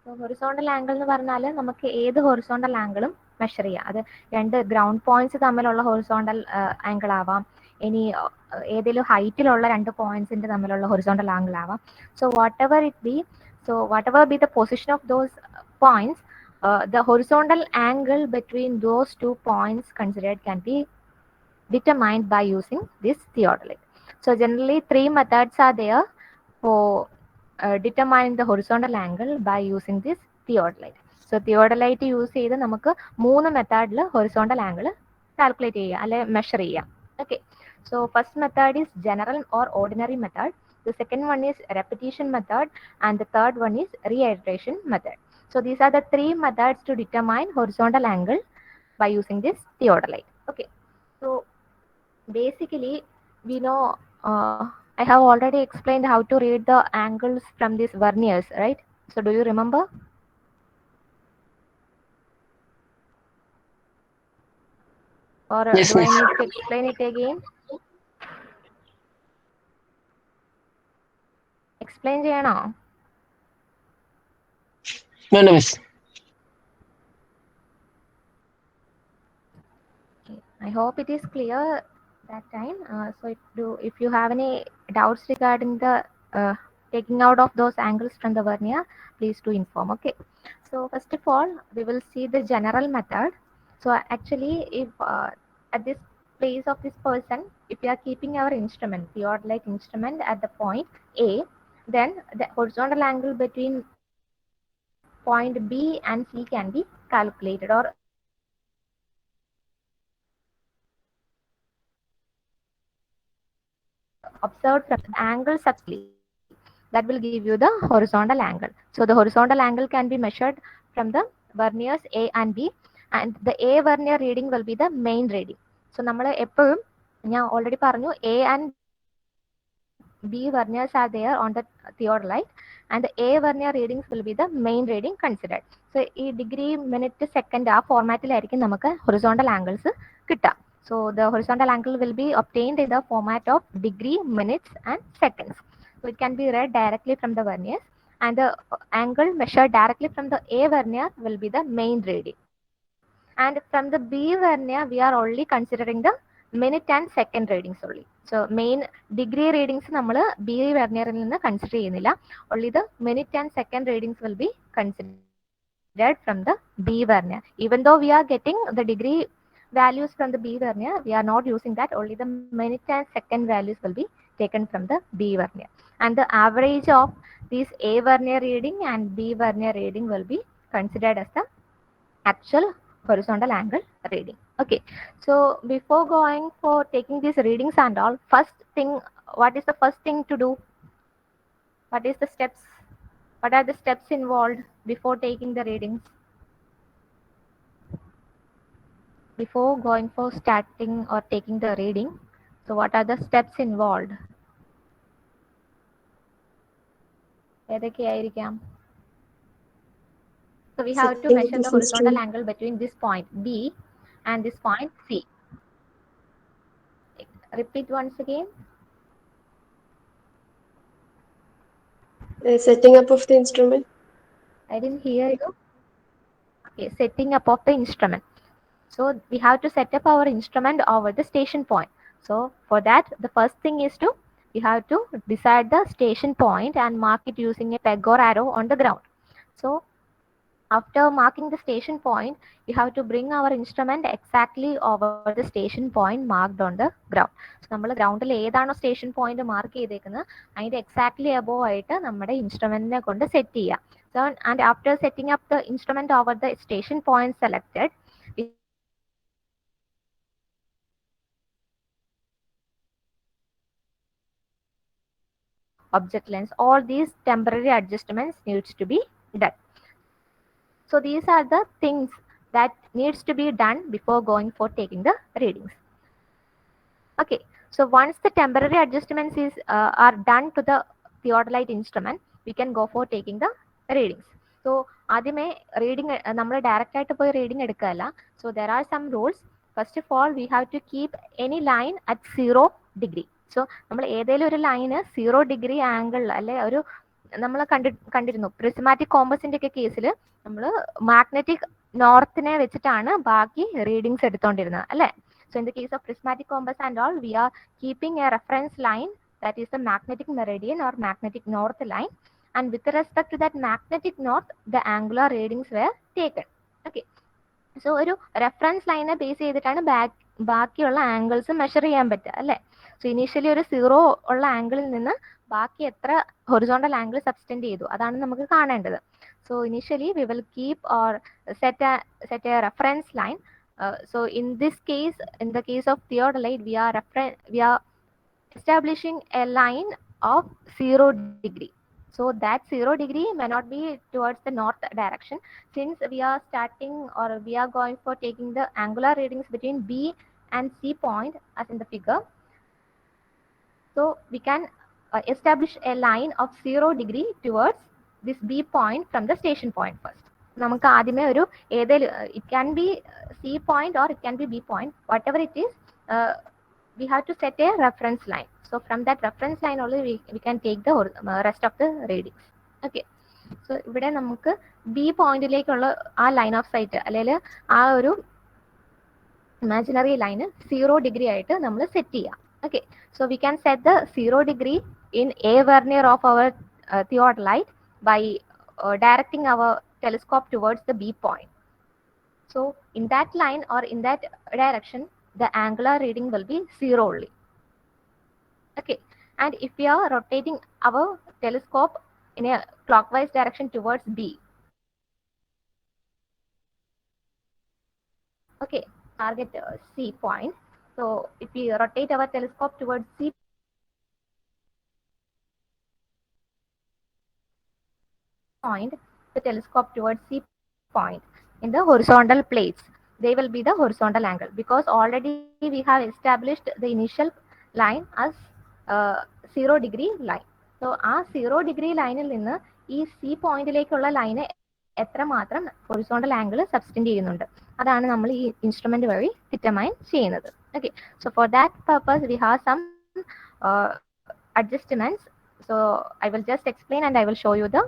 So horizontal angle എന്ന് പറഞ്ഞാൽ നമുക്ക് ഏത് ഹൊറിസോണ്ടൽ ആംഗിളും മെഷർ ചെയ്യാം. അത് രണ്ട് ഗ്രൗണ്ട് പോയിന്റ്സ് തമ്മിലുള്ള ഹൊറിസോണ്ടൽ ആംഗിൾ ആവാം, ഇനി ഏതെങ്കിലും ഹൈറ്റിലുള്ള രണ്ട് പോയിന്റ്സിന്റെ തമ്മിലുള്ള ഹൊറിസോണ്ടൽ ആംഗിൾ ആവാം. So what ever B the position of those points, the horizontal angle between those 2 points considered can be determined by using this theodolite. So generally 3 methods are there for determining the horizontal angle by using this theodolite. So theodolite use ചെയ്ത് നമുക്ക് 3 മെത്തേഡിൽ horizontal angle calculate ചെയ്യാം അല്ലെ measure ചെയ്യാം. Okay. So first method is general or ordinary method. The second one is repetition method, and the third one is reiteration method. So these are the 3 methods to determine horizontal angle by using this theodolite. Okay. So basically we know I have already explained how to read the angles from these verniers, right? So do you remember? Or Yes, do I miss. need to explain it again? Explain ചെയ്യണോ? No, no, miss. Okay. I hope it is clear that time. So if you have any doubts regarding the taking out of those angles from the vernier, please do inform. Okay. So first of all, we will see the general method. So actually, if at this place of this person, if we are keeping our instrument, theodolite instrument at the point A, then the horizontal angle between point B and C can be calculated or observed from angle successively. That will give you the horizontal angle. So the horizontal angle can be measured from the verniers A and B, and the A vernier reading will be the main reading. So നമ്മൾ എപ്പോഴും ഞാൻ already പറഞ്ഞു A and B verniers are there on the theodolite, and the A vernier readings will be the main reading considered. So ഈ degree minute second ആ ഫോർമാറ്റിലായിരിക്കും നമുക്ക് horizontal angles കിട്ടുക. So the horizontal angle will be obtained in the format of degree, minutes and seconds. So it can be read directly from the verniers, and the angle measured directly from the A vernier will be the main reading. And from the B vernier, we are only considering the minute and second readings only. So main degree readings നമ്മൾ B vernier നിന്ന് consider ചെയ്യുന്നില്ല. Only the minute and second readings will be considered from the B vernier. Even though we are getting the degree values from the B vernier, we are not using that. Only the minute and second values will be taken from the B vernier. And the average of these A vernier reading and B vernier reading will be considered as the actual horizontal angle reading. Okay. So before going for taking these readings and all, first thing, what is the first thing to do? What is the steps? What are the steps involved before taking the readings? Before going for starting or taking the reading, so what are the steps involved? ഏതൊക്കെയായിരിക്കാം? So we have to measure the horizontal angle between this point B and this point C. Repeat once again. Setting up of the instrument. I didn't hear you. Okay, setting up of the instrument. So we have to set up our instrument over the station point. So for that, the first thing is we have to decide the station point and mark it using a peg or arrow on the ground. So after marking the station point, we have to bring our instrument exactly over the station point marked on the ground. So നമ്മൾ ഗ്രൗണ്ടിൽ ഏതാണോ station point mark ചെയ്തേക്കുന്നത് അതിന്റെ exactly above ആയിട്ട് നമ്മുടെ ഇൻസ്ട്രുമെന്റിനെ കൊണ്ട് set ചെയ്യാം. So and after setting up the instrument over the station point selected, we object lens, all these temporary adjustments needs to be done. So these are the things that needs to be done before going for taking the readings. Okay, so once the temporary adjustments are done to the theodolite instrument, we can go for taking the readings. So ആദ്യമേ reading നമ്മൾ direct ആയിട്ട് പോയി reading എടുക്കുകയല്ല. So there are some rules. First of all, we have to keep any line at 0 degree. So നമ്മൾ ഏതെങ്കിലും ഒരു line 0 degree angle അല്ലെ ഒരു നമ്മൾ കണ്ടിരുന്നു പ്രിസ്മാറ്റിക് കോമ്പസിന്റെ ഒക്കെ കേസിൽ നമ്മൾ മാഗ്നറ്റിക് നോർത്തിനെ വെച്ചിട്ടാണ് ബാക്കി റീഡിങ്സ് എടുത്തോണ്ടിരുന്നത് അല്ലേ. So in the case of prismatic compass and all, we are keeping a reference line, that is the magnetic meridian or magnetic north line, and with respect to that magnetic north, the angular readings were taken. Okay. So ഒരു reference ലൈനെ base ചെയ്തിട്ടാണ് ബാക്കിയുള്ള angles measure ചെയ്യാൻ പറ്റുക അല്ലേ. So initially ഒരു 0 ഉള്ള ആംഗിളിൽ നിന്ന് ബാക്കി എത്ര ഹൊറിസോണ്ടൽ ആംഗിൾ സബ്സ്റ്റെൻഡ് ചെയ്തു അതാണ് നമുക്ക് കാണേണ്ടത്. So initially we will keep or set A reference line. So in this case, in the case of theodolite, we are establishing a line of 0 degree. So that 0 degree may not be towards the north direction, since we are starting or we are going for taking the angular readings between B and C point as in the figure. So we can establish a line of 0 degree towards this B point from the station point first. നമുക്ക് ആദ്യമേ ഒരു ഏതെങ്കിലും it can be C point or it can be B point, what ever it is, we have to set a reference line. So from that reference line only we can take the rest of the readings. Okay. So ഇവിടെ നമുക്ക് B പോയിന്റിലേക്കുള്ള ആ line of site അല്ലെങ്കിൽ ആ ഒരു imaginary line 0 degree ആയിട്ട് നമ്മൾ set ചെയ്യാം. Okay. So we can set the 0 degree in a vernier of our theodolite by directing our telescope towards the B point. So in that line or in that direction, the angular reading will be 0 only. Okay. And if we are rotating our telescope in a clockwise direction towards B, okay, target C point. So if we rotate our telescope towards C point, the telescope towards C point in the horizontal plates, they will be the horizontal angle, because already we have established the initial line as 0 degree line. So ആ 0 degree ലൈനിൽ നിന്ന് ഈ C പോയിന്റിലേക്കുള്ള line എത്രമാത്രം horizontal angle subtend ചെയ്യുന്നുണ്ട് അതാണ് നമ്മൾ ഈ ഇൻസ്ട്രുമെന്റ് വഴി ഡിറ്റർമൈൻ ചെയ്യുന്നത്. Okay. So for that purpose we have some adjustments. So I will just explain and I will show you the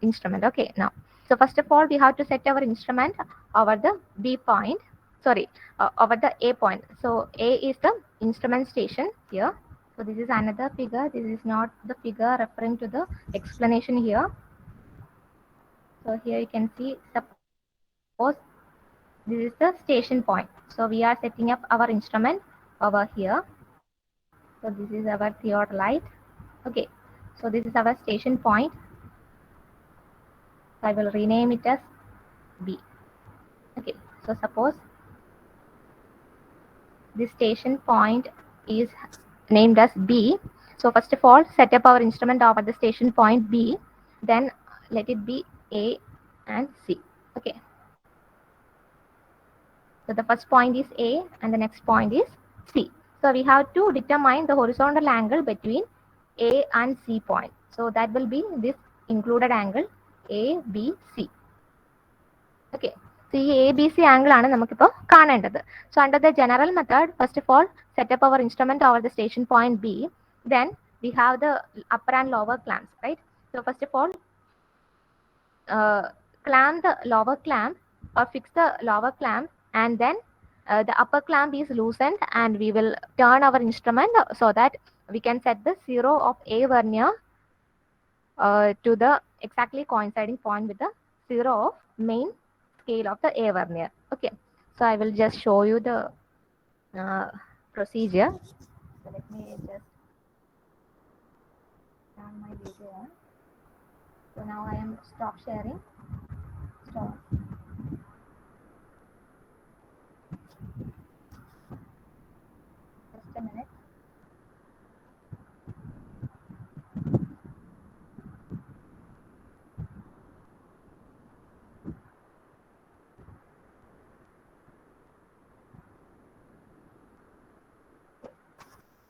instrument. Okay. Now, so first of all, we have to set our instrument over the B point, sorry, over the A point. So A is the instrument station here. So this is another figure. This is not the figure referring to the explanation here. So here you can see, suppose this is the station point. So we are setting up our instrument over here. So this is our theodolite. Okay. So this is our station point. I will rename it as B. Okay. So suppose this station point is named as B. So first of all, set up our instrument over the station point B. Then let it be A and C. Okay. So the first point is A and the next point is C. So we have to determine the horizontal angle between A and C point. So that will be this included angle ABC. Okay. So ഈ ABC angle ആണ് നമുക്കിപ്പോൾ കാണേണ്ടത്. So under the general method, first of all, set up our instrument over the station point B. Then we have the upper and lower clamps, right? So first of all, clamp the lower clamp or fix the lower clamp, and then the upper clamp is loosened, and we will turn our instrument so that we can set the 0 of A vernier to the exactly coinciding point with the 0 of main scale of the A vernier. Okay. So I will just show you the procedure. So let me just turn my video on. So now I am stop sharing. Stop. Just a minute.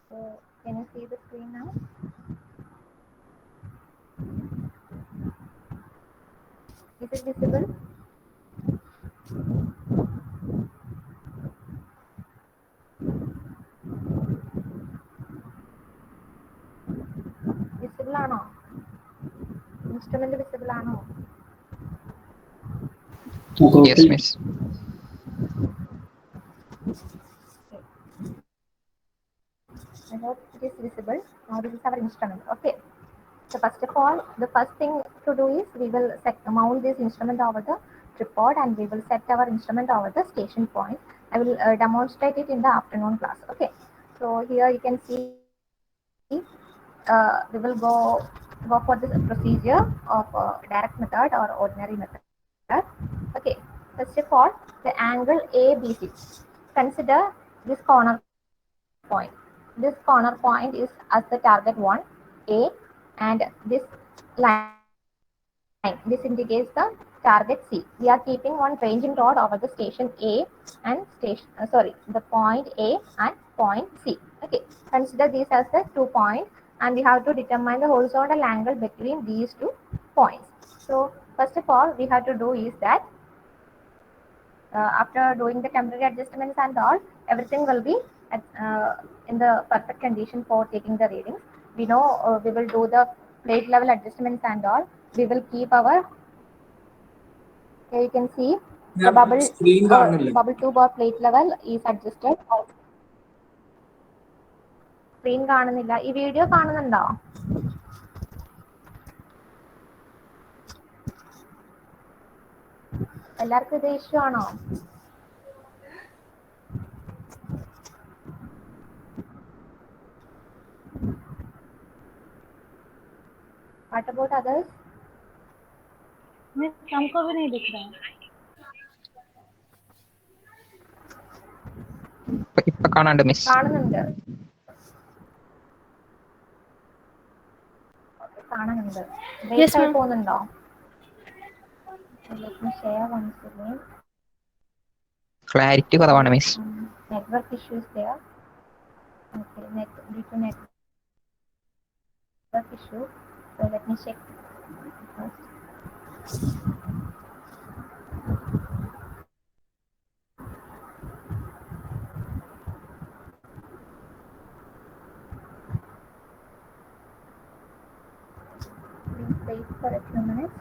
So can you see the screen now? Is it visible? Visible or not? instrument visible ആണോ? Yes, miss. I hope it is visible. Now this is our instrument. Okay. So first of all, the first thing to do is we will mount this instrument over the tripod and we will set our instrument over the station point. I will demonstrate it in the afternoon class. Okay. So here you can see we will go for this procedure of direct method or ordinary method. Okay. First of all, the angle ABC. Consider this corner point. This corner point is as the target 1, A, and this line. This indicates the target C. We are keeping one ranging rod over the station A and the point A and point C. Okay. Consider these as the 2 points, and we have to determine the horizontal angle between these 2 points. So first of all, we have to do is that after doing the temporary adjustments and all, everything will be at, in the perfect condition for taking the readings. We know we will do the plate level adjustments and all. We will keep our, here you can see the bubble tube or plate level is adjusted. Screen കാണുന്നില്ല. ഈ video കാണുന്നുണ്ടോ? എല്ലാവർക്കും ഇത് issue ആണോ? What about others? हमको भी नहीं दिख रहा है. ഇപ്പൊ കാണാണ്ട് മിസ്. കാണുന്നുണ്ട്. കാണുന്നുണ്ട്. ബ്രേക്ക് ആയി പോകുന്നുണ്ടോ? ക്ലാരിറ്റി കുറവാണ് miss. Network issues there. Okay, due to network issue. So let me check first. Please wait for a few minutes.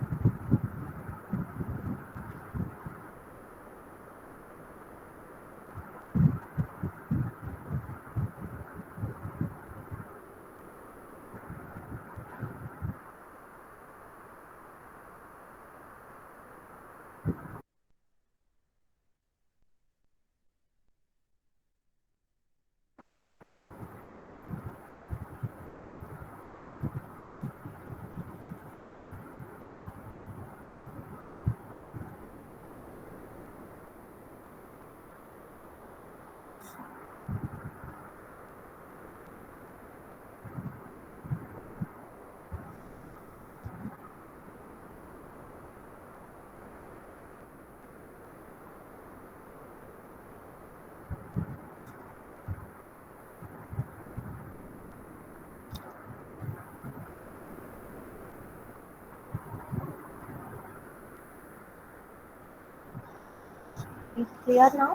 It's clear now?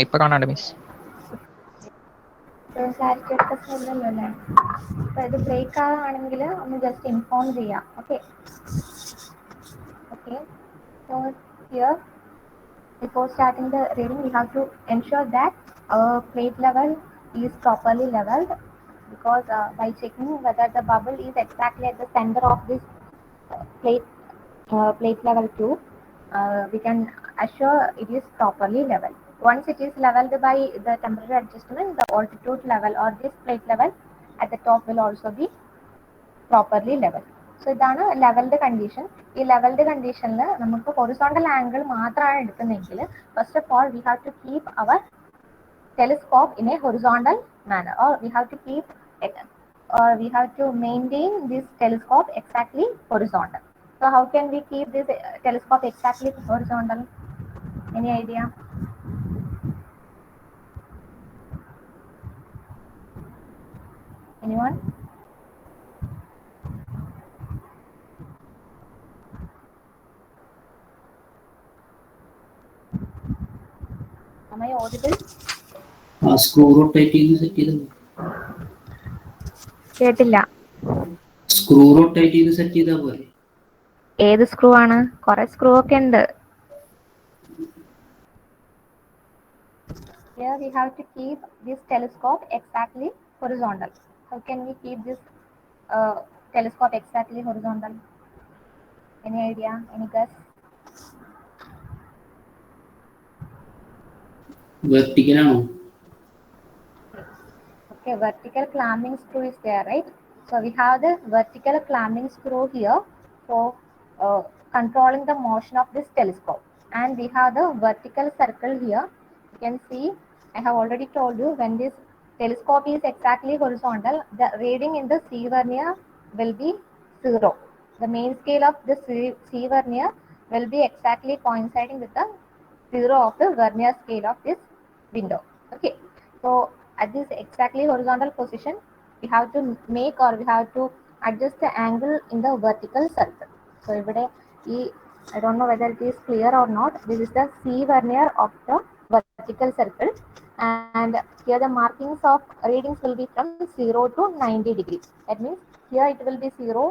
ഇപ്പൊ കാണാണ്ട് മിസ്. ക്ലാരിറ്റി പ്രശ്നമില്ലല്ലോ അല്ലേ? അപ്പൊ ഇത് ബ്രേക്ക് ആണെങ്കിൽ ഒന്ന് ജസ്റ്റ് ഇൻഫോം ചെയ്യാം. Okay okay. So here before starting the reading we have to ensure that our plate level is properly leveled, because by checking whether the bubble is exactly at the center of this plate level tube, we can assure it is properly leveled. Once it is leveled by the temporary adjustment, the altitude level or this plate level at the top will also be properly leveled. So ഇതാണ് levelled condition. ഈ levelled കണ്ടീഷനിൽ നമുക്ക് horizontal angle മാത്രമാണ് എടുക്കുന്നതെങ്കിൽ first of all we have to keep our telescope in a horizontal manner, or we have to keep it, or we have to maintain this telescope exactly horizontal. So how can we keep this telescope exactly horizontal? Any idea? Anyone? Am I audible? Screw rotate ചെയ്ത് set ചെയ്തു. കേട്ടില്ല. Screw rotate ചെയ്ത് set ചെയ്താൽ പോലെ. ഏത് screw ആണ്? കുറെ screw ഒക്കെ ഉണ്ട്. Here we have to keep this telescope exactly horizontal. How can we keep this telescope exactly horizontal? Any idea? Any guess? വെർട്ടിക്കലാണോ? Okay, vertical clamping screw is there, right? So we have the vertical clamping screw here for controlling the motion of this telescope, and we have the vertical circle here. You can see I have already told you, when this telescope is exactly horizontal, the reading in the C vernier will be 0. The main scale of the C vernier will be exactly coinciding with the 0 of the vernier scale of this window. Okay, so at this exactly horizontal position, we have to make, or we have to adjust the angle in the vertical circle. So ഇവിടെ ഈ, I don't know whether it is clear or not, this is the C vernier of the vertical circle, and here the markings of readings will be from 0 to 90 degrees. That means here it will be 0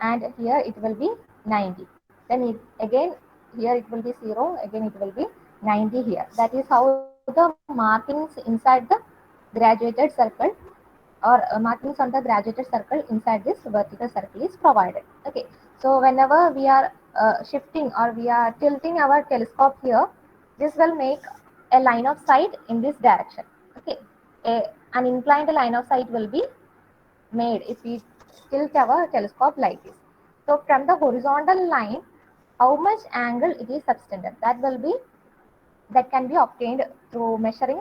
and here it will be 90. Then again here it will be 0, again it will be 90 here. That is how the markings inside the graduated circle, or markings on the graduated circle inside this vertical circle is provided. Okay, so whenever we are shifting or we are tilting our telescope here, this will make a line of sight in this direction. Okay, an inclined line of sight will be made if we tilt our telescope like this. So from the horizontal line, how much angle it is subtended, that can be obtained through measuring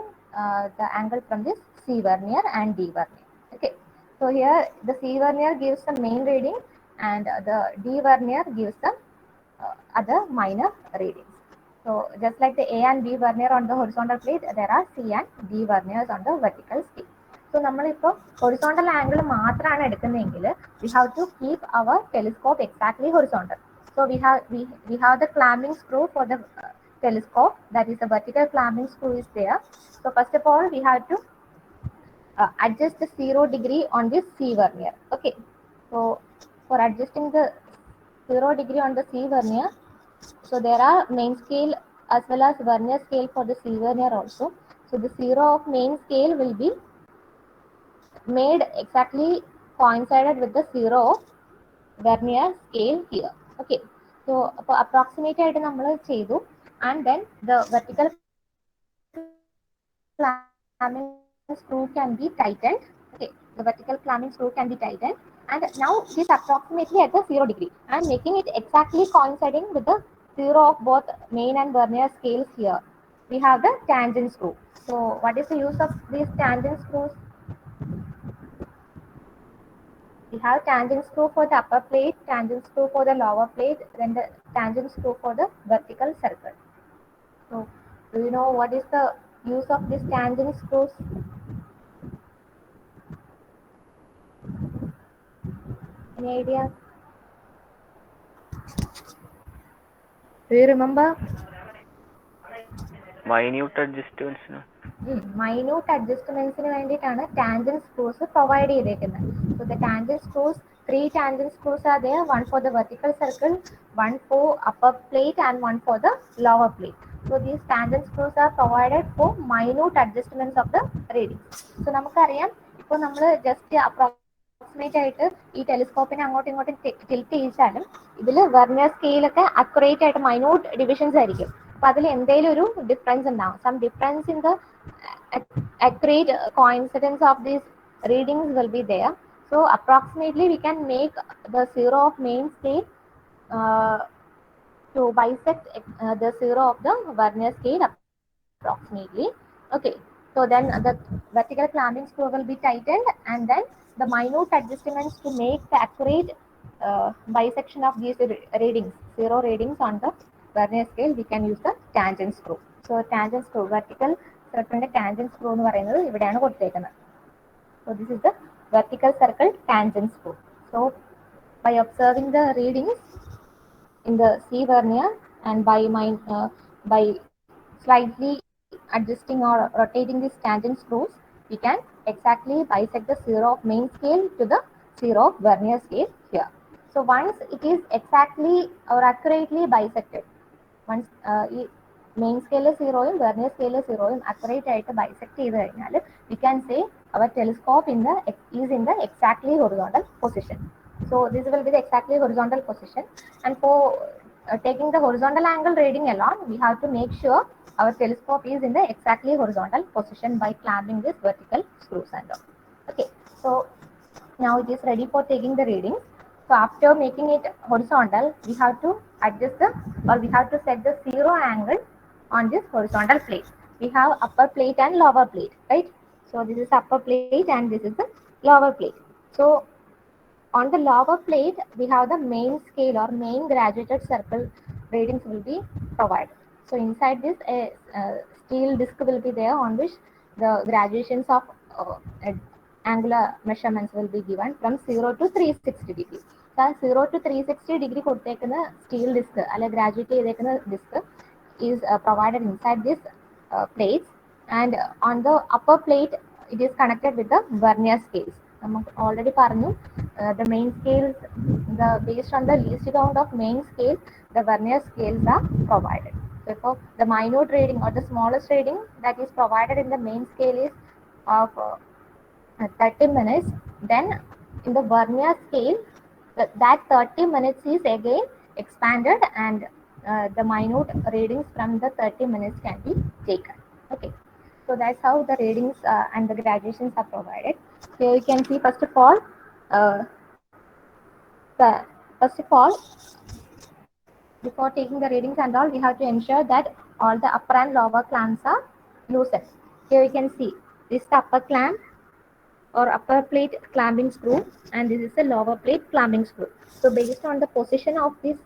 the angle from this C vernier and D vernier. Okay, so here the C vernier gives the main reading, and the D vernier gives the other minor readings. So just like the A and B vernier on the horizontal plate, there are C and D verniers on the vertical scale. So നമ്മളിപ്പോൾ horizontal angle മാത്രമാണ് എടുക്കുന്നതെങ്കിൽ we have to keep our telescope exactly horizontal. So we have the clamping screw for the telescope, that is the vertical clamping screw is there. So first of all we have to adjust the 0 degree on this C vernier. Okay, so for adjusting the 0 degree on the C vernier, so there are main scale as well as vernier scale for the C vernier also. So the 0 of main scale will be made exactly coincided with the 0 of vernier scale here. Okay, so approximate ആയിട്ട് നമ്മൾ ചെയ്തു, and then the vertical clamping screw can be tightened. Okay, the vertical clamping screw can be tightened, and now it is approximately at the 0 degree and making it exactly coinciding with the 0 of both main and vernier scales here. We have the tangent screw. So what is the use of these tangent screws? We have tangent screw for the upper plate, tangent screw for the lower plate, then the tangent screw for the vertical circle. So do you know what is the use of these tangent screws? Any idea? Do you remember? Minute അഡ്ജസ്റ്റ്മെന്റ്സിന് minute അഡ്ജസ്റ്റ്മെന്റ്സിന് വേണ്ടിയിട്ടാണ് tangent screws provide ചെയ്തേക്കുന്നത്. So the tangent screws, 3 tangent screws are there, one for the vertical circle, one for upper plate, and one for the lower plate. So these tangent screws are provided for minute adjustments of the readings. So നമുക്കറിയാം, ഇപ്പോൾ നമ്മൾ just approximate ആയിട്ട് ഈ ടെലിസ്കോപ്പിനെ അങ്ങോട്ടും ഇങ്ങോട്ടും tilt ചെയ്യിച്ചാലും ഇതിൽ vernier സ്കെയിലൊക്കെ അക്യുറേറ്റ് ആയിട്ട് മൈന്യൂട്ട് ഡിവിഷൻസ് ആയിരിക്കും. അപ്പൊ അതിൽ എന്തെങ്കിലും ഒരു ഡിഫറൻസ് ഉണ്ടാവും. Some difference in the accurate coincidence of these readings will be there. So approximately we can make the 0 of main scale to bisect the 0 of the vernier scale approximately. Okay, so then the vertical clamping screw will be tightened, and then the minute adjustments to make the accurate bisection of these readings, 0 readings on the vernier scale, we can use the tangent screw. So tangent screw, vertical circle tangent screw എന്ന് പറയുന്നത് ഇവിടെയാണ് കൊടുത്തേക്കുന്നത്. So this is the vertical circle tangent screw. So by observing the readings in the C vernier and by slightly adjusting or rotating these tangent screws, we can exactly bisect the 0 of main scale to the zero of vernier scale here. So once it is exactly or accurately bisected, once main scale zeroയും vernier scale zeroയും accurate ആയിട്ട് bisect ചെയ്ത് കഴിഞ്ഞാൽ we can say our telescope is in the exactly horizontal position. So this will be the exactly horizontal position, and for taking the horizontal angle reading alone, we have to make sure our telescope is in the exactly horizontal position by clamping this vertical screws and all. Okay, so now it is ready for taking the readings. So after making it horizontal, we have to adjust we have to set the zero angle on this horizontal plate. We have upper plate and lower plate, right? So this is upper plate and this is the lower plate. So on the lower plate, we have the main scale or main graduated circle readings will be provided. So inside this, a steel disc will be there on which the graduations of angular measurements will be given from 0 to 360 degrees. So 0 to 360 degree കൊടുത്തേക്കുന്ന steel disc അല്ലെ graduate ചെയ്തേക്കുന്ന disc is provided inside this plates, and on the upper plate it is connected with the vernier scales. നമുക്ക് already പറഞ്ഞു the main scales, based on the least count of main scale, the vernier scales are provided. So for the minute reading or the smallest reading that is provided in the main scale is of 30 minutes, then in the vernier scale that 30 minutes is again expanded, and the minute readings from the 30 minutes can be taken. Okay, so that's how the readings and the graduations are provided. Here you can see, uh, first of all, before taking the readings and all, we have to ensure that all the upper and lower clamps are loosened. Here you can see this is the upper clamp or upper plate clamping screw, and this is the lower plate clamping screw. So based on the position of these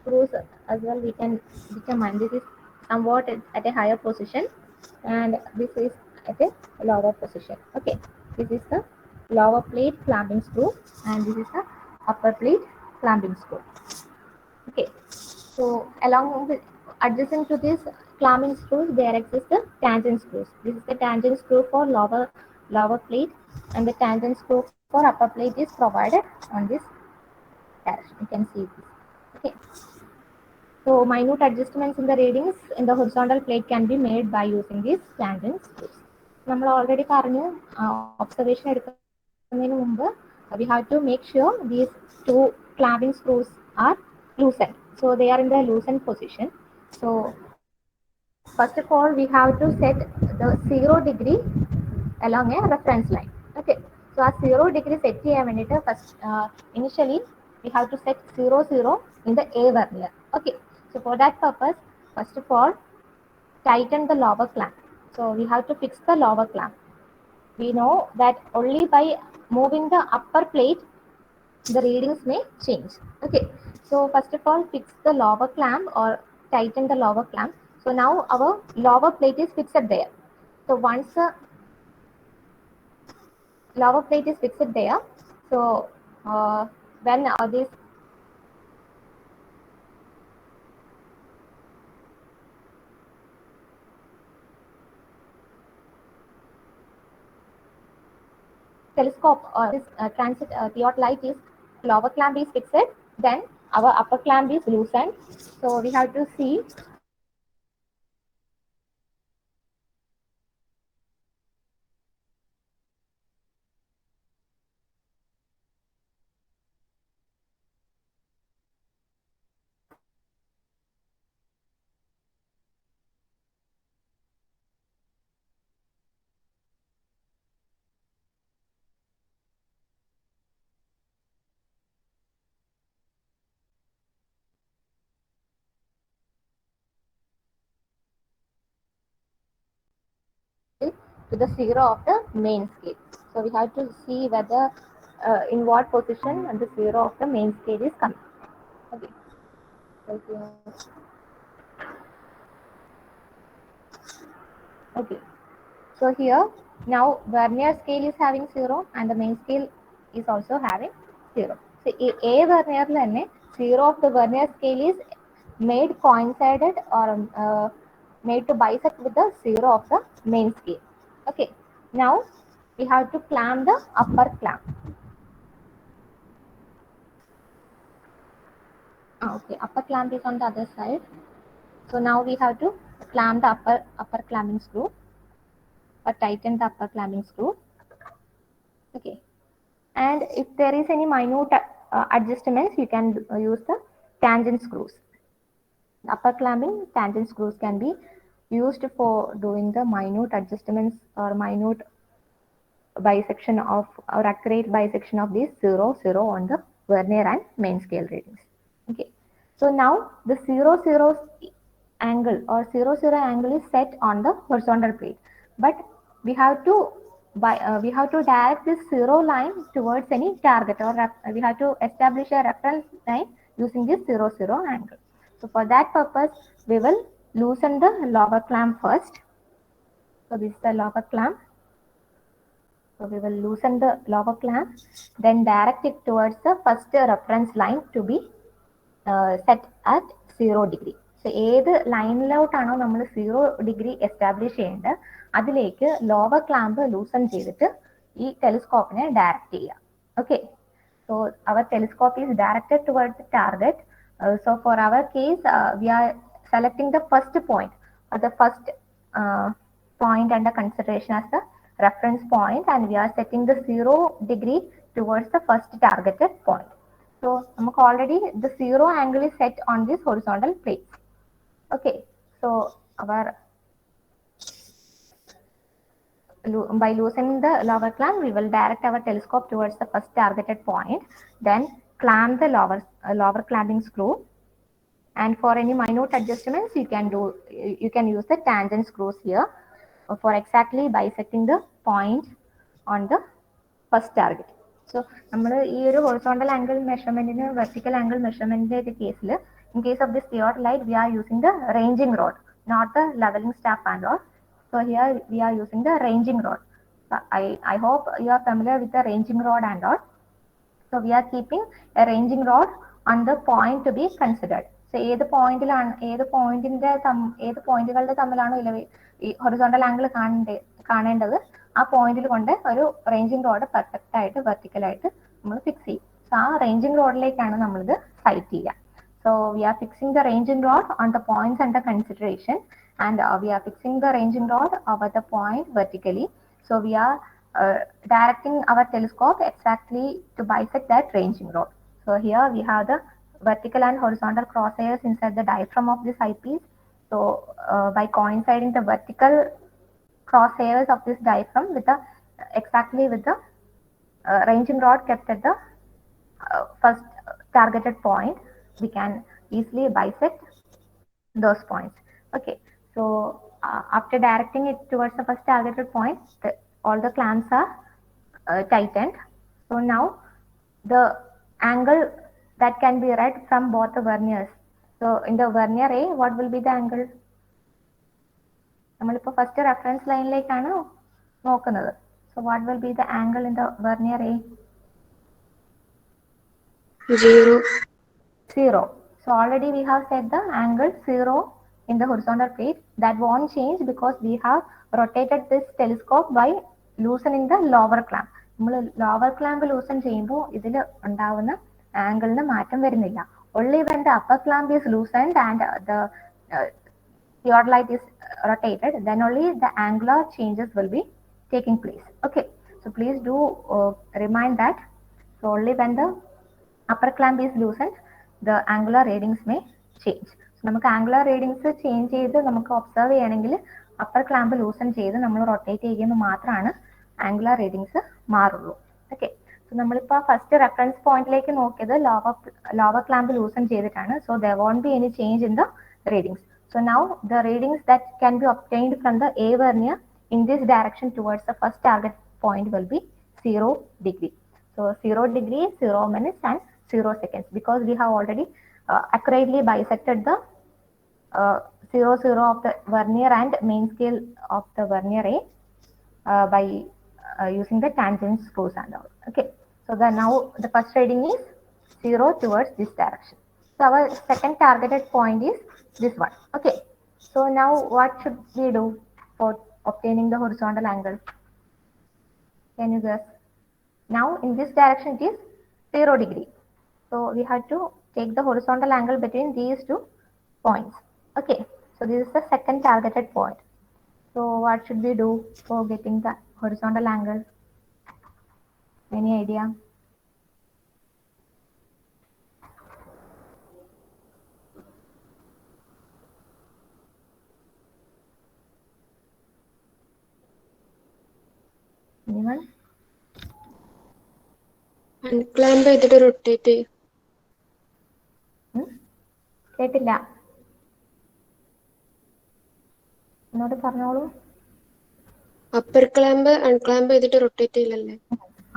screws as well, we can determine this is somewhat at a higher position and this is at a lower position. Okay, this is the lower plate clamping screw and this is the upper plate clamping screw. Okay, so along with adjacent to this clamping screws, there exists the tangent screws. This is the tangent screw for lower plate, and the tangent screw for upper plate is provided on this direction. You can see this. Okay. So minute adjustments in the readings in the horizontal plate can be made by using these tangent screws. നമ്മൾ already പറഞ്ഞു observation എടുക്കുന്നതിന് മുമ്പ് we have to make sure these two clamping screws are loosened. So they are in the loosened position. So first of all, we have to set the 0 degree along a reference line. Okay, so a 0 degree set ചെയ്യാൻ വേണ്ടിയിട്ട് first initially we have to set 0 in the A vernier. Okay, so for that purpose, first of all, tighten the lower clamp. So we have to fix the lower clamp. We know that only by moving the upper plate the readings may change. Okay, so first of all, fix the lower clamp or tighten the lower clamp. So now our lower plate is fixed there. So once the lower plate is fixed there, so when this telescope or this transit theodolite is lower clamp is fixed, then our upper clamp is loosened. So we have to see to the zero of the main scale. So we have to see whether in what position the zero of the main scale is coming. Okay. Okay. So here now vernier scale is having 0 and the main scale is also having 0. So A vernier lenne 0 of the vernier scale is made coincided or made to bisect with the 0 of the main scale. Okay. Now we have to clamp the upper clamp. Okay, upper clamp is on the other side. So now we have to clamp the upper clamping screw, or tighten the upper clamping screw. Okay, and if there is any minute adjustments, you can use the tangent screws. Upper clamping tangent screws can be used for doing the minute adjustments or minute bisection of or accurate bisection of these 0, 0 on the vernier and main scale readings. Okay, so now the 0, 0 angle or 0, 0 angle is set on the horizontal plate, but we have to direct this 0 line towards any target, or we have to establish a reference line using this 0, 0 angle. So for that purpose, we will loosen the lower clamp first. So this is the lower clamp. So we will loosen the lower clamp, then direct it towards the first reference line to be set at 0 degree. So ഏത് ലൈനിലോട്ടാണോ നമ്മൾ 0 degree establish ചെയ്യേണ്ടത് അതിലേക്ക് lower clamp ലൂസൺ ചെയ്തിട്ട് ഈ ടെലിസ്കോപ്പിനെ direct ചെയ്യുക. Okay, so our telescope is directed towards the target. So for our case, we are selecting the first point or the first point under consideration as the reference point, and we are setting the 0 degree towards the first targeted point. So already the 0 angle is set on this horizontal plate. Okay, so by loosening the lower clamp, we will direct our telescope towards the first targeted point, then clamp the lower clamping screw, and for any minute adjustments you can use the tangent screws here for exactly bisecting the point on the first target. So നമ്മൾ ഈ ഒരു horizontal angle മെഷർമെന്റിന് vertical angle മെഷർമെന്റിന്റെ കേസിൽ in case of this theodolite we are using the ranging rod, not the leveling staff and all. So here we are using the ranging rod. I hope you are familiar with the ranging rod and all. So we are keeping a ranging rod on the point to be considered. So ഏത് പോയിന്റുകളുടെ തമ്മിലാണോ ഈ horizontal angle കാണേണ്ടത് ആ പോയിന്റിൽ കൊണ്ട് ഒരു ranging road perfect ആയിട്ട് വെർട്ടിക്കലായിട്ട് നമ്മൾ ഫിക്സ് ചെയ്യും. സോ ആ റേഞ്ചിങ് റോഡിലേക്കാണ് നമ്മളിത് സൈറ്റ് ചെയ്യുക. So we are fixing the ranging rod on the points under consideration, and we are fixing the ranging rod over the point vertically. So we are directing our telescope exactly to bisect that ranging rod. So here we have the vertical and horizontal crosshairs inside the diaphragm of this eyepiece. So by coinciding the vertical crosshairs of this diaphragm with the exactly with the ranging rod kept at the first targeted point, we can easily bisect those points. Okay, so after directing it towards the first targeted point, all the clamps are tightened. So now the angle that can be read from both the verniers. So in the vernier A, what will be the angle? നമ്മളിപ്പോൾ first reference ലൈനിലേക്കാണ് നോക്കുന്നത്. So what will be the angle in the vernier A? 0. 0. So already we have set the angle 0 in the horizontal plate. That won't change because we have rotated this telescope by loosening the lower clamp. നമ്മൾ lower clamp ലൂസൺ ചെയ്യുമ്പോൾ ഇതിൽ ഉണ്ടാവുന്ന ആംഗിളിന് മാറ്റം വരുന്നില്ല. Only when the upper clamp is loosened and the theodolite is rotated, then only the angular changes will be taking place. Okay, so please do remind that. So only when the upper clamp is loosened, the angular readings may change. So നമുക്ക് angular readings change ചെയ്ത് നമുക്ക് observe ചെയ്യണമെങ്കിൽ upper clamp ലൂസൺ ചെയ്ത് നമ്മൾ rotate ചെയ്യുമ്പോൾ മാത്രമാണ് angular readings മാറുള്ളൂ. Okay, so നമ്മളിപ്പോൾ ഫസ്റ്റ് റെഫറൻസ് പോയിന്റിലേക്ക് നോക്കിയത് ലോവർ ക്ലാമ്പ് ലൂസൺ ചെയ്തിട്ടാണ്. So there won't be any change in the readings. So now the readings that can be obtained from the A vernier in this direction towards the first target point will be 0 degree. So 0 degree, 0 minutes and 0 seconds, because we have already accurately bisected the 0, 0 of the vernier and main scale of the vernier A by using the tangent screws and all. Okay, so now the first reading is 0 towards this direction. So our second targeted point is this one. Okay, so now what should we do for obtaining the horizontal angle? Can you guess? Now in this direction it is 0 degree. So we have to take the horizontal angle between these two points. Okay, so this is the second targeted point. So what should we do for getting the horizontal angle? Any idea? Anyone? Unclamp ചെയ്തിട്ട് rotate ചെയ്യും. കേട്ടില്ല, എന്നോട് പറഞ്ഞോളൂ. Upper clamp unclamp ചെയ്തിട്ട് rotate ചെയ്യില്ലല്ലേ?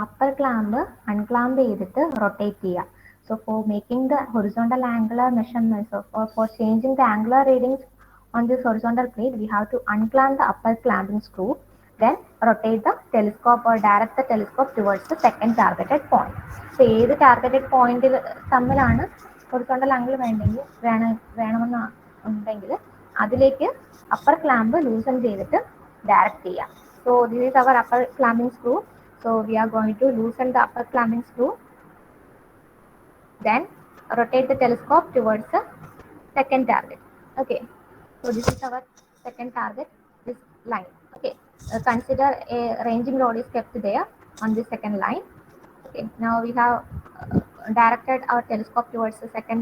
Upper clamp unclamp ചെയ്തിട്ട് rotate ചെയ്യുക. So for making the horizontal angular measurements or for changing the angular readings on this horizontal plate, we have to unclamp the upper clamping screw, then rotate the telescope or direct the telescope towards the second targeted point. So ഏത് targeted പോയിന്റിൽ തമ്മിലാണ് horizontal angle വേണമെന്ന് ഉണ്ടെങ്കിൽ അതിലേക്ക് upper clamp ലൂസൺ ചെയ്തിട്ട് direct ചെയ്യാം. So this is our upper clamping screw. So we are going to loosen the upper clamping screw, then rotate the telescope towards the second target. Okay, so this is our second target, this line. Okay, consider a ranging rod is kept there on this second line. Okay, now we have directed our telescope towards the second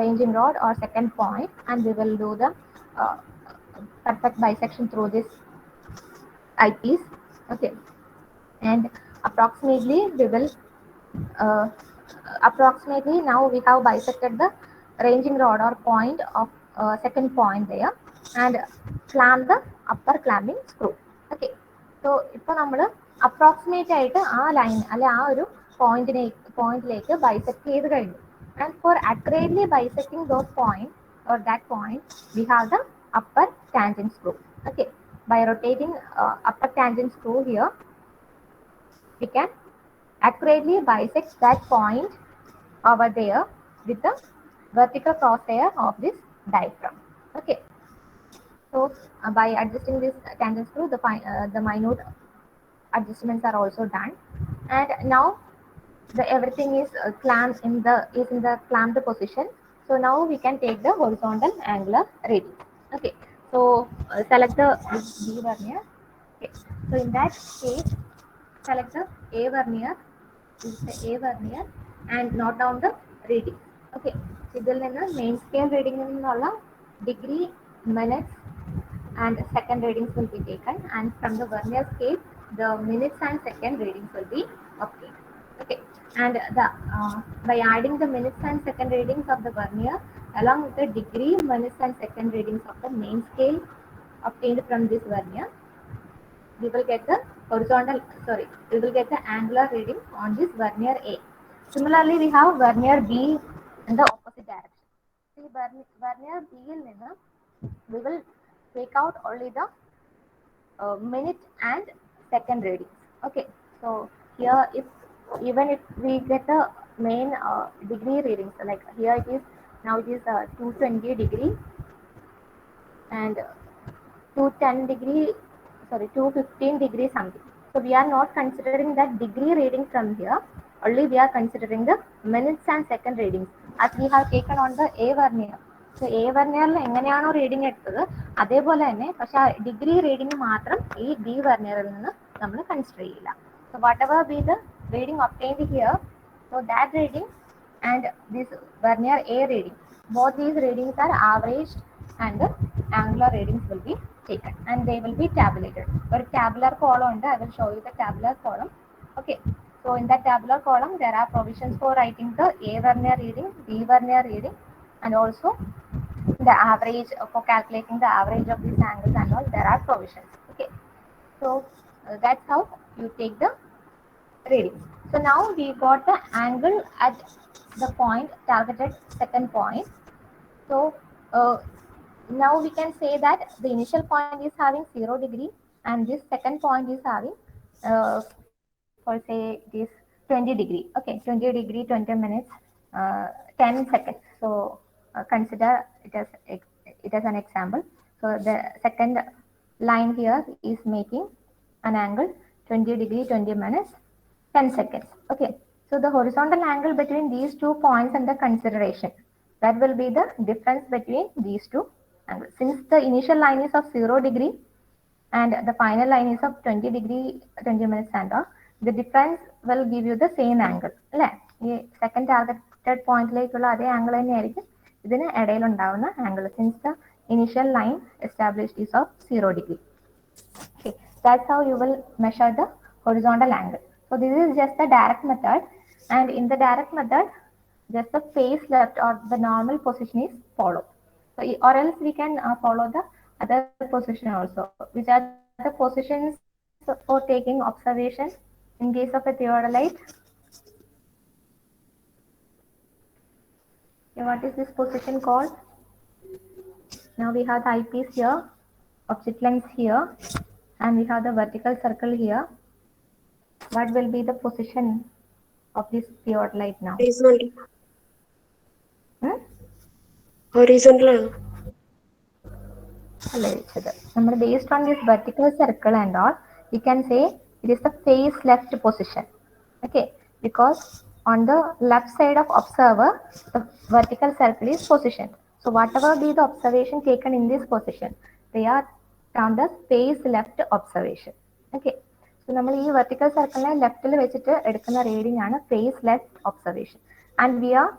ranging rod or second point, and we will do the perfect bisection through this eyepiece. Okay, and approximately we will approximately now we have bisected the ranging rod or point of second point there and clamp the upper clamping screw. Okay, so ഇപ്പോൾ നമ്മൾ approximate ആയിട്ട് ആ line അല്ലെ ആ ഒരു പോയിന്റിലേക്ക് bisect ചെയ്ത് കഴിഞ്ഞു. And for accurately bisecting those points or that point, we have the upper tangent screw. Okay, by rotating upper tangent screw here, we can accurately bisect that point over there with the vertical crosshair of this diaphragm. Okay, so by adjusting this tangent screw, the minute adjustments are also done, and now everything is clamped in the clamped position. So now we can take the horizontal angular reading. Okay, so select the B vernier. Okay, so in that case, select the A vernier. This is the A vernier and note down the reading. Okay, ഇതിൽ നിന്ന് main scale റീഡിംഗിൽ നിന്നുള്ള degree, minutes and second readings will be taken, and from the vernier scale the minutes and second readings will be obtained. Okay, and by adding the minutes and second readings of the vernier along with the degree, minutes and second readings of the main scale obtained from this vernier, we will get the angular reading on this vernier A. Similarly, we have vernier B in the opposite direction. See, vernier B il ninnu we will take out only the minute and second readings. Okay, so here if we get the main degree readings, like here it is 220 degree and 215 degree something. So we are not considering that degree reading from here, only we are considering the minutes and second readings as we have taken on the A vernier. So A vernier എങ്ങനെയാണോ reading എടുത്തത് അതേപോലെ തന്നെ, പക്ഷെ ആ degree reading മാത്രം ഈ B വെർനിയറിൽ നിന്ന് നമ്മൾ കൺസിഡർ ചെയ്യില്ല. So whatever be the reading obtained here, so that reading and this vernier A reading, both these readings are averaged and the angular readings will be taken and they will be tabulated. Or tabular column ഉണ്ട്, I will show you the tabular column. Okay, so in that tabular column there are provisions for writing the A vernier reading, B vernier reading, and also the average for calculating the average of these angles and all. There are provisions. Okay, so that's how you take the readings. So now we got the angle at the point targeted second point. So now we can say that the initial point is having 0 degree and this second point is having for say this 20 degree. Okay, 20 degree, 20 minutes, 10 seconds. So consider it as an example. So the second line here is making an angle 20 degree, 20 minutes, 10 seconds. Okay. So the horizontal angle between these 2 points under consideration, that will be the difference between these 2 angles. Since the initial line is of 0 degree and the final line is of 20 degree, 20 minutes and all, the difference will give you the same angle. The second targeted point like the angle angle since the initial line established is of 0 degree. Okay, that's how you will measure the horizontal angle. So this is just the direct method, and in the direct method, just the face left or the normal position is followed. So, or else we can follow the other position also, which are the positions for taking observation in case of a theodolite. Okay, what is this position called? Now we have the eyepiece here, object lens here, and we have the vertical circle here. What will be the position of this theodolite now? Horizontal. Horizontal. Based on this vertical circle and all, we can say it is the face left position. Okay, because on the left side of observer, the vertical circle is positioned. So whatever be the observation taken in this position, they are termed as face left observation. Okay, so we vertical circle left reading and face left observation, and we are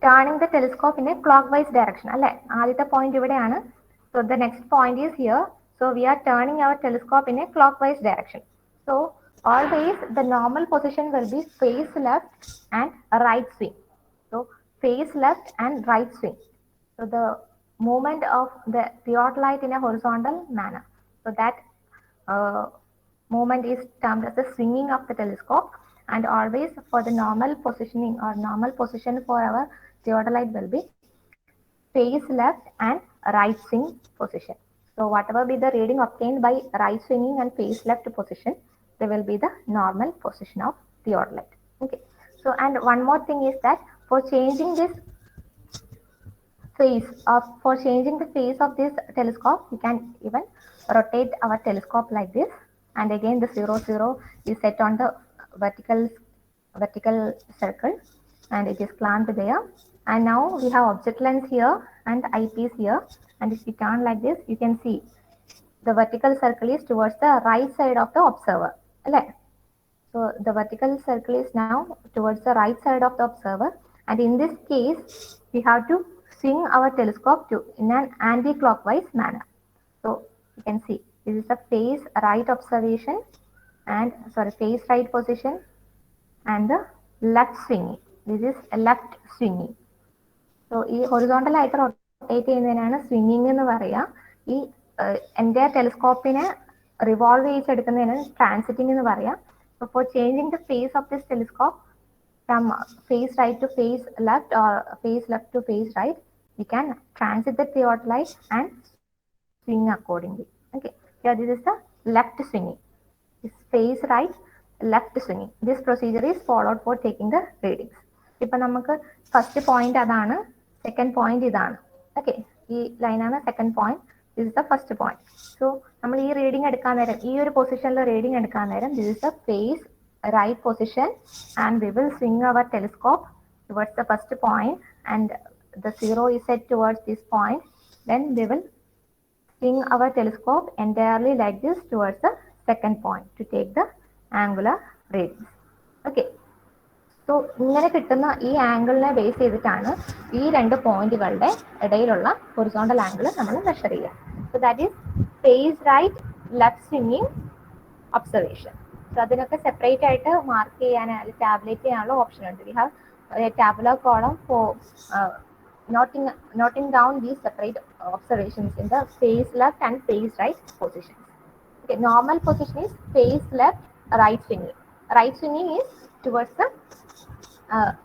turning the telescope in a clockwise direction. The point so the next point is here. So we are turning our telescope in a clockwise direction. So always the normal position will be face left and right swing. So face left and right swing. So the movement of the theodolite in a horizontal manner. So that movement is termed as the swinging of the telescope, and always for the normal positioning or normal position for our theodolite will be face left and right swing position. So whatever be the reading obtained by right swinging and face left position, they will be the normal position of theodolite. Okay. So and one more thing is that for changing this face for changing the face of this telescope, we can even rotate our telescope like this, and again the 0 is set on the vertical circle, and it is clamped there. And now we have object lens here and eyepiece here, and if you turn like this, you can see the vertical circle is towards the right side of the observer. So the vertical circle is now towards the right side of the observer, and in this case we have to swing our telescope in an anti-clockwise manner. So you can see this is a face right observation and face right position, and the left swinging. This is a left swinging. So this horizontal rotate swinging in the entire telescope in a revolve transiting in the. So for changing the face of this telescope from face right to face left or face left to face right, we can transit the theodolite and swing accordingly. Okay, here this is the left swinging. This face right, left swinging. This procedure is followed for taking the readings. Now, first point is second point is okay. This line is second point. This is the first point. So, we reading this position reading this is the face right position, and we will swing our telescope towards the first point, and the 0 is set towards this point. Then we will swing our telescope entirely like this towards the second point to take the angular readings. Okay. So, ഇങ്ങനെ കിട്ടുന്ന ഈ ആംഗിളിനെ base ചെയ്തിട്ടാണ് ഈ രണ്ട് പോയിന്റുകളുടെ ഇടയിലുള്ള horizontal angle നമ്മൾ measure ചെയ്യുക. So that is face right left സ്വിങ്ങിങ് ഒബ്സർവേഷൻ. സോ അതിനൊക്കെ സെപ്പറേറ്റ് ആയിട്ട് മാർക്ക് ചെയ്യാൻ അല്ലെങ്കിൽ ടാബ്ലേറ്റ് ചെയ്യാനുള്ള ഓപ്ഷൻ ഉണ്ട്. We have tabular column for noting down these separate observations in the face left and face right positions. Okay, normal position is face left, right swinging. Right swinging is towards the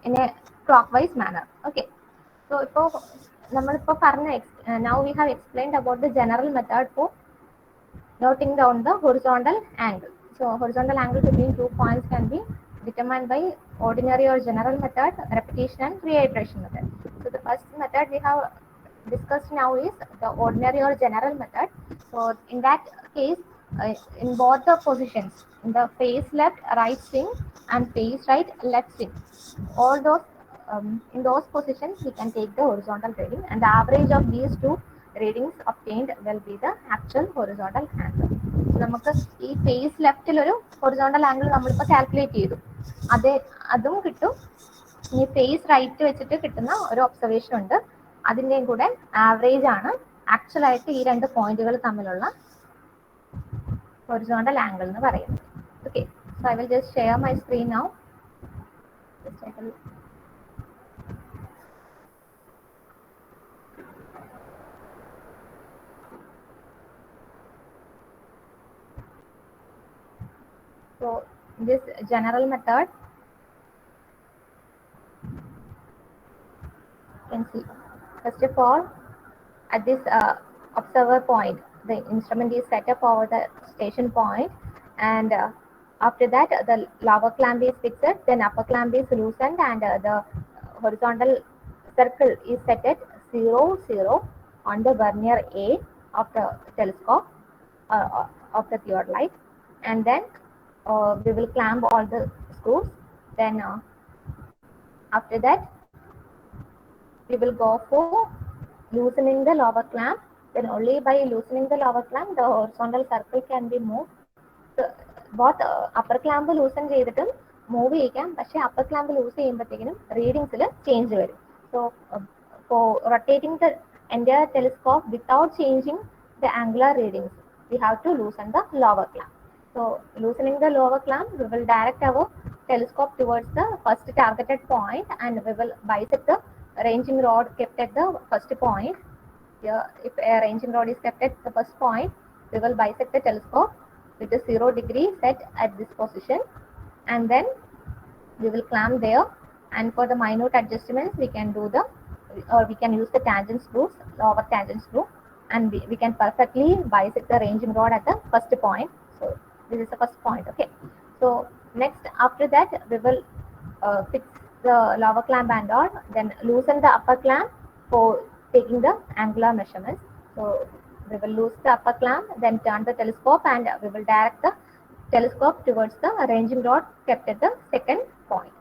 in a clockwise manner. Okay, so now we have explained about the general method for noting down the horizontal angle. So horizontal angle between 2 points can be determined by ordinary or general method, repetition and reiteration method. So the first method we have discussed now is the ordinary or general method. So in that case, in both the positions, in the face left right swing and face right left swing, all those in those positions we can take the horizontal reading, and the average of these two readings obtained will be the actual horizontal angle. So നമുക്ക് ഈ face ലെഫ്റ്റിൽ ഒരു horizontal angle നമ്മളിപ്പോൾ calculate ചെയ്തു, അതും കിട്ടും. ഈ face right വെച്ചിട്ട് കിട്ടുന്ന ഒരു ഒബ്സർവേഷൻ ഉണ്ട്, അതിൻ്റെയും കൂടെ ആവറേജ് ആണ് ആക്ച്വൽ ആയിട്ട് ഈ രണ്ട് പോയിന്റുകൾ തമ്മിലുള്ള horizontal angle എന്ന് പറയുന്നത്. Okay, so I will just share my screen now. Just take a look. So this general method, you can see first of all at this observer point the instrument is set up over the station point, and after that the lower clamp is fixed, then upper clamp is loosened, and the horizontal circle is set at 0 0 on the vernier A of the telescope of the theodolite, and then we will clamp all the screws. Then after that we will go for loosening the lower clamp. Then only by loosening the lower clamp the horizontal circle can be moved. So, both upper clamp loosen ചെയ്തിട്ടും move ചെയ്യിക്കാം, പക്ഷേ upper clamp loose ചെയ്യുമ്പോഴത്തേക്കിനും റീഡിങ്സിൽ change വരും. So for rotating the entire telescope without changing the angular readings, we have to loosen the lower clamp. So loosening the lower clamp, we will direct our telescope towards the first targeted point, and we will bisect the ranging rod kept at the first point. Here, if a ranging rod is kept at the first point, we will bisect the telescope with a 0 degree set at this position, and then we will clamp there. And for the minute adjustments, we can do the, or we can use the tangent screws, lower tangent screw, and we can perfectly bisect the ranging rod at the first point. So this is the first point. Okay, so next after that we will fix the lower clamp and all, then loosen the upper clamp for taking the angular measurements. So we will loose the upper clamp, then turn the telescope, and we will direct the telescope towards the ranging rod kept at the second point.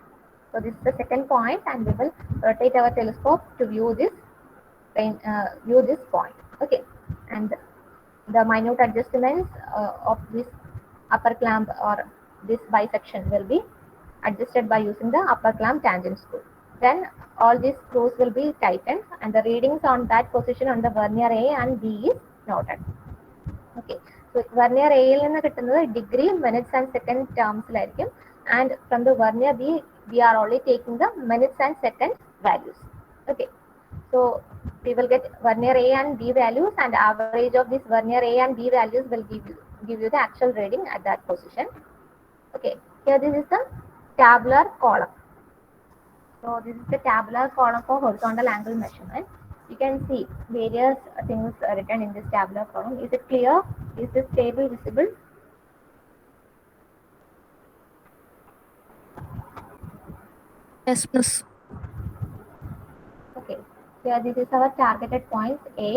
So this is the second point, and we will rotate our telescope to view this point. Okay, and the minute adjustments of this upper clamp or this bisection will be adjusted by using the upper clamp tangent screw. Then all these screws will be tightened, and the readings on that position on the vernier A and B is noted. Okay, so vernier A യിൽ നിന്ന് കിട്ടുന്നത് degree, minutes and second termsലായിരിക്കും, and from the vernier B we are only taking the minutes and second values. Okay, so we will get vernier A and B values, and average of this vernier A and B values will give you the actual reading at that position. Okay, here this is the tabular column. So this is the tabular column for horizontal angle measurement. You can see various things written in this tabular column. Is it clear? Is this table visible? Yes, miss. Okay, here this is our targeted points A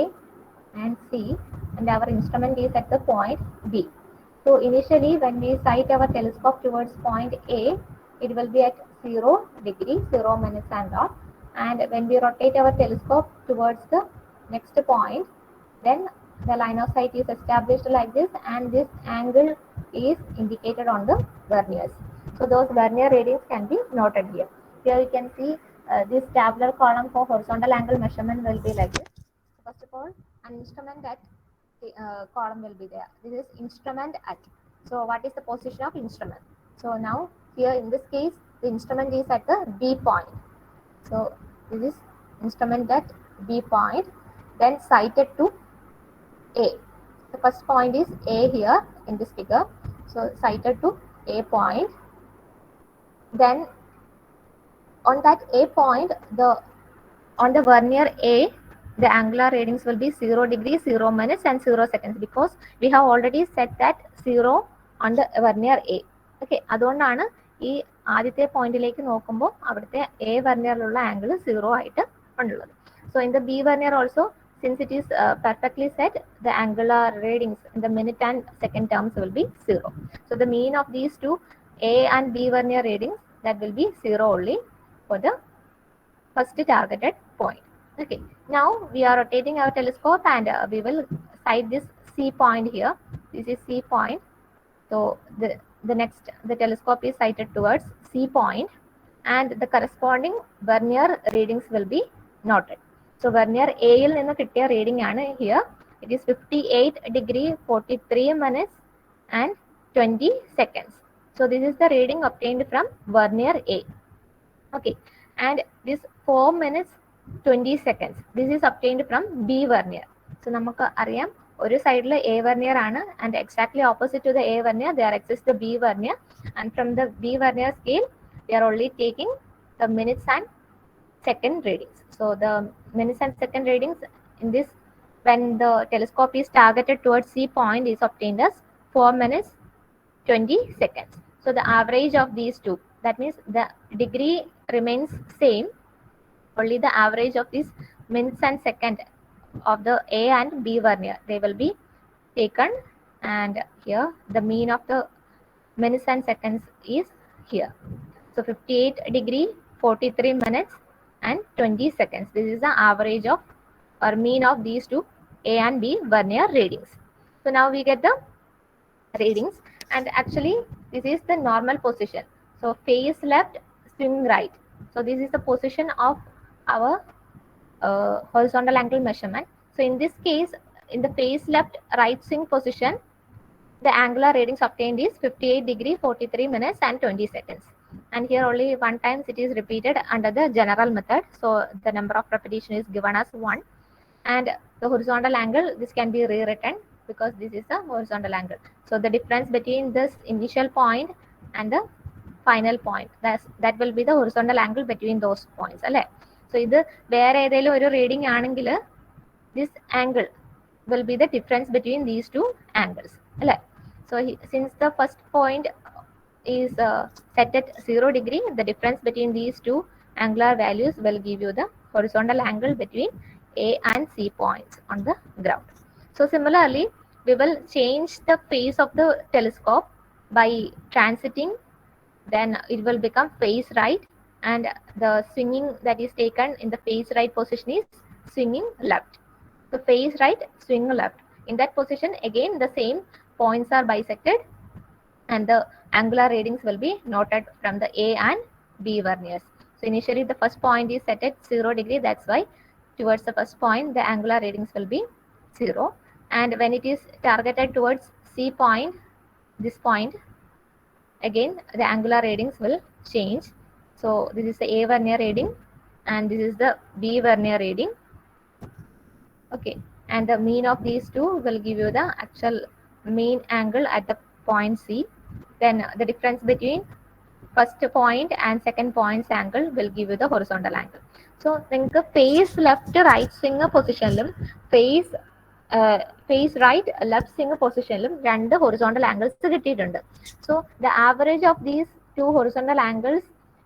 and C, and our instrument is at the point B. So initially when we sight our telescope towards point A, it will be at 0 degree, 0 minutes and all. And when we rotate our telescope towards the next point, then the line of sight is established like this, and this angle is indicated on the verniers. So those vernier readings can be noted here. Here you can see this tabular column for horizontal angle measurement will be like this. First of all, an instrument at column will be there. This is instrument at. So what is the position of instrument? So now here in this case the instrument is at the B point. So this is instrument at B point, then sighted to A. The first point is A here in this figure. So sighted to A point. Then on that A point, on the vernier A, the angular readings will be 0 degree, 0 minutes and 0 seconds, because we have already set that 0 on the vernier A. Okay, അതുകൊണ്ടാണ് ഈ ആദ്യത്തെ പോയിന്റിലേക്ക് നോക്കുമ്പോൾ അവിടുത്തെ A വെർനിയറിലുള്ള angle 0 ആയിട്ട് ഉള്ളത്. So in the B vernier also, since it is perfectly set, the angular readings in the minute and second terms will be 0. So the mean of these two A and B vernier readings, that will be 0 only for the first targeted point. Okay, now we are rotating our telescope and we will sight this C point here. This is C point. So the telescope is sighted towards C point and the corresponding vernier readings will be noted. So vernier A യിൽ നിന്ന് കിട്ടിയ reading ആണ് here. It is 58 degree 43 minutes and 20 seconds. So this is the reading obtained from vernier A. Okay, and this 4 minutes 20 seconds. This is obtained from B vernier. So നമുക്ക് അറിയാം ഒരു സൈഡിൽ A vernier ആണ് and exactly opposite to the A vernier there exists the B vernier, and from the B vernier scale we are only taking the minutes and second readings. So the minutes and second readings in this, when the telescope is targeted towards C point, is obtained as 4 minutes 20 seconds. So the average of these two, that means the degree remains same, only the average of these minutes and second of the A and B vernier, they will be taken, and here the mean of the minutes and seconds is here. So 58 degree 43 minutes and 20 seconds. This is the average of or mean of these two A and B vernier readings. So now we get the readings, and actually this is the normal position. So face left, swing right. So this is the position of our horizontal angle measurement. So in this case, in the face left right swing position, the angular readings obtained is 58 degree 43 minutes and 20 seconds. And here only one times it is repeated under the general method. So the number of repetition is given as 1. And the horizontal angle, this can be rewritten because this is a horizontal angle. So the difference between this initial point and the final point, that will be the horizontal angle between those points. So ഇത് വേറെ ഏതെങ്കിലും ഒരു reading ആണെങ്കിൽ this angle will be the difference between these two angles. So since the first point is set at 0 degree, the difference between these two angular values will give you the horizontal angle between A and C points on the ground. So similarly, we will change the phase of the telescope by transiting, then it will become face right, and the swinging that is taken in the face right position is swinging left. So face right, swing left. In that position, again the same points are bisected, and the angular readings will be noted from the A and B verniers. So initially the first point is set at 0 degree, that's why towards the first point the angular readings will be 0, and when it is targeted towards C point, this point, again the angular readings will change. So this is the A vernier reading and this is the B vernier reading. Okay, and the mean of these two will give you the actual mean angle at the point C. Then the difference between first point and second point's angle will give you the horizontal angle. So think face left right swing position, face right left swing position, രണ്ട് horizontal angles കിട്ടിയിട്ടുണ്ട്. So the average of these two horizontal angles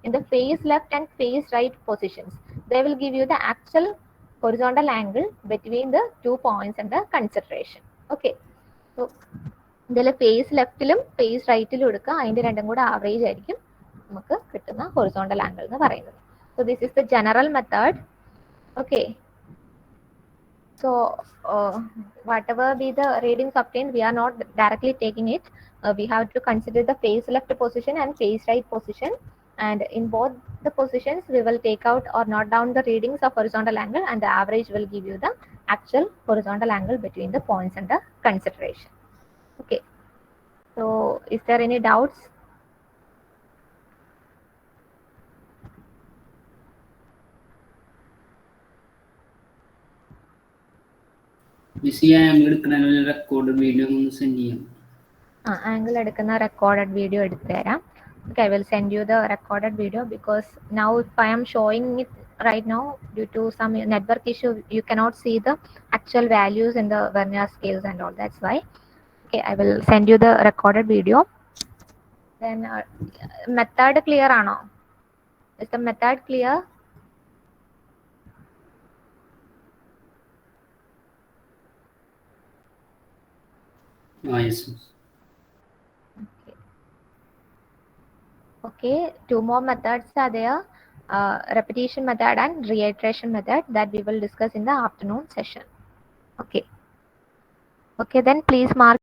in the face left and face right positions, they will give you the actual horizontal angle between the 2 points under consideration. Okay, so ഇതിൽ face ലെഫ്റ്റിലും face റൈറ്റിലും എടുക്കുക, അതിന്റെ രണ്ടും കൂടെ average ആയിരിക്കും നമുക്ക് കിട്ടുന്ന horizontal angle എന്ന് പറയുന്നത്. So this is the general method. Okay, so whatever be the readings obtained, we are not directly taking it. We have to consider the face left position and face right position, and in both the positions we will take out or note down the readings of horizontal angle, and the average will give you the actual horizontal angle between the points under consideration. Okay, so is there any doubts? Miss ഈ angle എടുക്കണ record video ഒന്ന് send ചെയ്യാം. Angle എടുക്കുന്ന recorded video എടുത്തു തരാം. Okay, I will send you the recorded video because now if I am showing it right now, due to some network issue, you cannot see the actual values in the vernier scales and all. That's why. Okay, I will send you the recorded video. Then method clear ആണോ? Is the method clear? Yes. Okay, two more methods are there, repetition method and reiteration method, that we will discuss in the afternoon session. Okay, then please mark